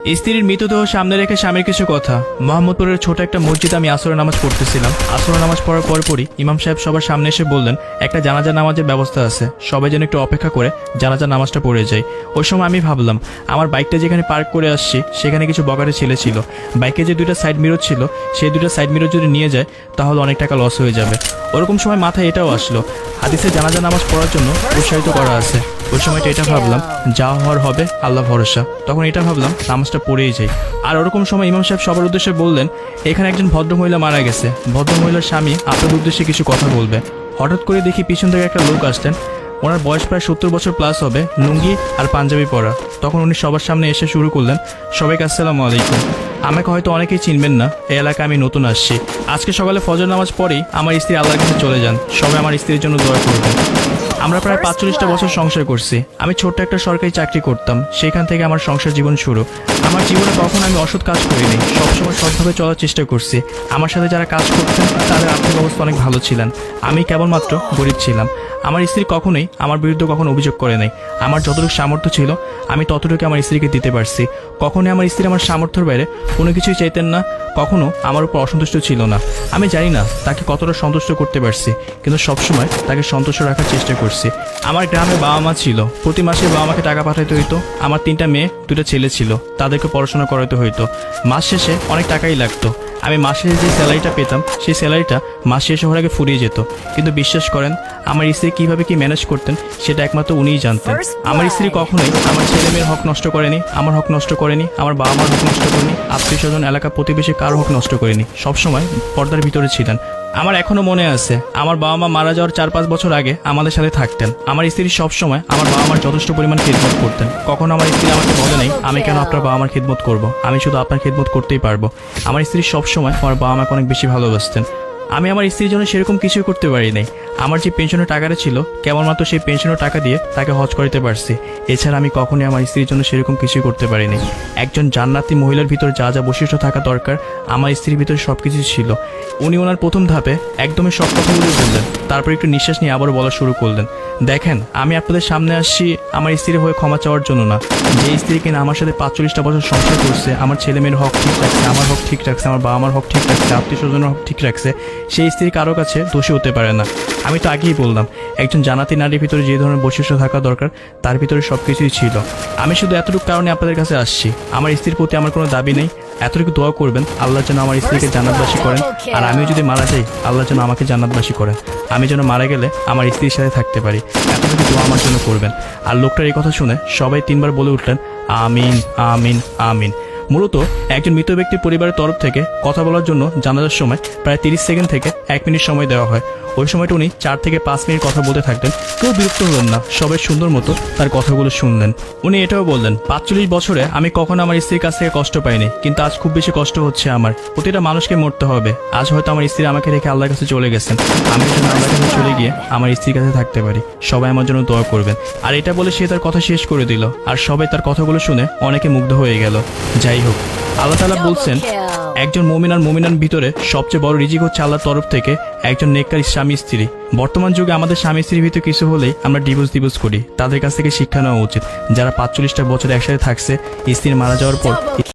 স্ত্রীর মৃতদেহ সামনে রেখে স্বামীর কিছু কথা। মোহাম্মদপুরের ছোট একটা মসজিদে আমি আসরের নামাজ পড়তেছিলাম। আসরের নামাজ পড়ার পরপরই ইমাম সাহেব সবার সামনে এসে বললেন, একটা জানাজা নামাজের ব্যবস্থা আছে, সবাই যেন একটু অপেক্ষা করে জানাজা নামাজটা পড়ে যায়। ওই সময় আমি ভাবলাম, আমার বাইকটা যেখানে পার্ক করে আসছি সেখানে কিছু বগাটে ছেলে ছিল। বাইকে যে দুইটা সাইড মিরর ছিল, সেই দুইটা সাইড মিরর যদি নিয়ে যায় তাহলে অনেক টাকা লস হয়ে যাবে। ওরকম সময় মাথায় এটাও আসলো, হাদিসে জানাজা নামাজ পড়ার জন্য উৎসাহিত করা আছে। ওই সময়টা এটা ভাবলাম, যা হওয়ার হবে, আল্লাহ ভরসা। তখন এটা ভাবলাম নামাজটা পড়েই যাই। আর ওরকম সময় ইমাম সাহেব সবার উদ্দেশ্যে বললেন, এখানে একজন ভদ্রমহিলা মারা গেছে, ভদ্রমহিলার স্বামী আপনার উদ্দেশ্যে কিছু কথা বলবে। হঠাৎ করে দেখি পিছন থেকে একটা লোক আসতেন। ওনার বয়স প্রায় 70 বছর প্লাস হবে, লুঙ্গি আর পাঞ্জাবি পরা। তখন উনি সবার সামনে এসে শুরু করলেন, সবাইকে আসসালামু আলাইকুম। আমাকে হয়তো অনেকেই চিনবেন না, এই এলাকায় আমি নতুন আসছি। আজকে সকালে ফজর নামাজ পড়েই আমার স্ত্রী আল্লাহর কাছে চলে যান। সবাই আমার স্ত্রীর জন্য দোয়া করবেন। আমরা প্রায় 45টা বছর সংসার করছি। আমি ছোট্ট একটা সরকারি চাকরি করতাম, সেখান থেকে আমার সংসার জীবন শুরু। আমার জীবনে কখনো আমি অসৎ কাজ করিনি, সবসময় সৎভাবে চলার চেষ্টা করছি। আমার সাথে যারা কাজ করতেন তাদের আর্থিক অবস্থা অনেক ভালো ছিলেন, আমি কেবলমাত্র গরিব ছিলাম। আমার স্ত্রী কখনোই আমার বিরুদ্ধে কখনো অভিযোগ করে নাই। আমার যতটুকু সামর্থ্য ছিল আমি ততটুকু আমার স্ত্রীকে দিতে পারছি। কখনোই আমার স্ত্রী আমার সামর্থ্যের বাইরে কোনো কিছুই চাইতেন না, কখনো আমার উপর অসন্তুষ্ট ছিল না। আমি জানি না তাকে কতটা সন্তুষ্ট করতে পারছি, কিন্তু সবসময় তাকে সন্তুষ্ট রাখার চেষ্টা করছি। আমার গ্রামে বাবা মা ছিল, প্রতি মাসে বাবা মাকে টাকা পাঠাতে হইতো। আমার 3টা মেয়ে 2টা ছেলে ছিল, তাদেরকে পড়াশোনা করাতে হইতো। মাস শেষে অনেক টাকাই লাগতো। আমি মাসে যে স্যালারিটা পেতাম সেই স্যালারিটা মাস শেষ হওয়ার আগে ফুরিয়ে যেত। কিন্তু বিশ্বাস করেন, আমার স্ত্রী কীভাবে কি ম্যানেজ করতেন সেটা একমাত্র উনিই জানতেন। আমার স্ত্রী কখনোই আমার ছেলে মেয়ের হক নষ্ট করেনি, আমার হক নষ্ট করেনি, আমার বাবা মার হক নষ্ট করেনি, আত্মীয় স্বজন এলাকা প্রতিবেশী কারো হক নষ্ট করেনি। সবসময় পর্দার ভিতরে ছিলেন। আমার এখনো মনে আছে, আমার বাবা মা মারা যাওয়ার 4-5 বছর আগে আমাদের সাথে থাকতেন। আমার স্ত্রী সবসময় আমার বাবা মার যথেষ্ট পরিমাণ খিদমত করতেন। কখনো আমার স্ত্রী আমাকে বলে নাই, আমি কেন আপনার বাবা মার খিদমত করবো, আমি শুধু আপনার খিদমত করতেই পারবো। আমার স্ত্রী সবসময় আমার বাবা মাকে অনেক বেশি ভালোবাসতেন। আমি আমার স্ত্রীর জন্য সেরকম কিছুই করতে পারি নাই। আমার যে পেনশনের টাকাটা ছিল, কেবলমাত্র সেই পেনশনের টাকা দিয়ে তাকে হজ করাতে পারছি। এছাড়া আমি কখনোই আমার স্ত্রীর জন্য সেরকম কিছুই করতে পারিনি। একজন জান্নাতি মহিলার ভিতর যা যা বৈশিষ্ট্য থাকা দরকার, আমার স্ত্রীর ভিতরে সব কিছুই ছিল। উনি ওনার প্রথম ধাপে একদমই সব কথাগুলো বললেন, তারপর একটু নিঃশ্বাস নিয়ে আবারও বলা শুরু করলেন, দেখেন আমি আপনাদের সামনে আসছি আমার স্ত্রীর হয়ে ক্ষমা চাওয়ার জন্য না। যে স্ত্রী কিনা আমার সাথে 45টা বছর সংসার করছে, আমার ছেলে মেয়ের হক ঠিক রাখছে, আমার হক ঠিক রাখছে, আমার বাবা মার হক ঠিক রাখছে, আত্মীয় স্বজনের হক ঠিক রাখছে, সেই স্ত্রী কারো কাছে দোষী হতে পারে না। আমি তো আগেই বললাম, একজন জান্নাতি নারীর ভিতরে যে ধরনের বৈশিষ্ট্য থাকা দরকার তার ভিতরে সব কিছুই ছিল। আমি শুধু এতটুকু কারণে আপনাদের কাছে আসছি, আমার স্ত্রীর প্রতি আমার কোনো দাবি নেই। এতটুকু দোয়া করবেন আল্লাহ যেন আমার স্ত্রীকে জান্নাতবাসী করেন, আর আমিও যদি মারা যাই আল্লাহ যেন আমাকে জান্নাতবাসী করেন। আমি যেন মারা গেলে আমার স্ত্রীর সাথে থাকতে পারি, এতটুকু দোয়া আমার জন্য করবেন। আর লোকটার এই কথা শুনে সবাই 3বার বলে উঠলেন, আমিন আমিন আমিন। মূলত একজন মৃত ব্যক্তির পরিবারের তরফ থেকে কথা বলার জন্য জানাজার সময় প্রায় 30 সেকেন্ড থেকে 1 মিনিট সময় দেওয়া হয়। ওই সময়টা উনি 4 থেকে 5 মিনিট কথা বলতে থাকতেন। কেউ বিরক্ত হলেন না, সবাই সুন্দর মতো তার কথাগুলো শুনলেন। উনি এটাও বললেন, 45 বছরে আমি কখনো আমার স্ত্রীর কাছ থেকে কষ্ট পাইনি, কিন্তু আজ খুব বেশি কষ্ট হচ্ছে আমার। প্রতিটা মানুষকে মরতে হবে। আজ হয়তো আমার স্ত্রী আমাকে রেখে আল্লাহর কাছে চলে গেছেন, আমি যেন আল্লাহর কাছে চলে গিয়ে আমার স্ত্রীর কাছে থাকতে পারি। সবাই আমার জন্য দোয়া করবেন। আর এটা বলে সে তার কথা শেষ করে দিল, আর সবাই তার কথাগুলো শুনে অনেকে মুগ্ধ হয়ে গেল। যাই হোক, আল্লাহ তাআলা বলছেন, একজন মুমিন আর মুমিনার ভিতরে সবচেয়ে বড় রিজিক হচ্ছে আল্লাহর তরফ থেকে একজন নেককার স্বামী স্ত্রী। বর্তমান যুগে আমাদের স্বামী স্ত্রীর ভিতরে কিছু হলেই আমরা ডিভোর্স করি। তাদের কাছ থেকে শিক্ষা নেওয়া উচিত, যারা 45টা বছর একসাথে থাকছে, স্ত্রী মারা যাওয়ার পর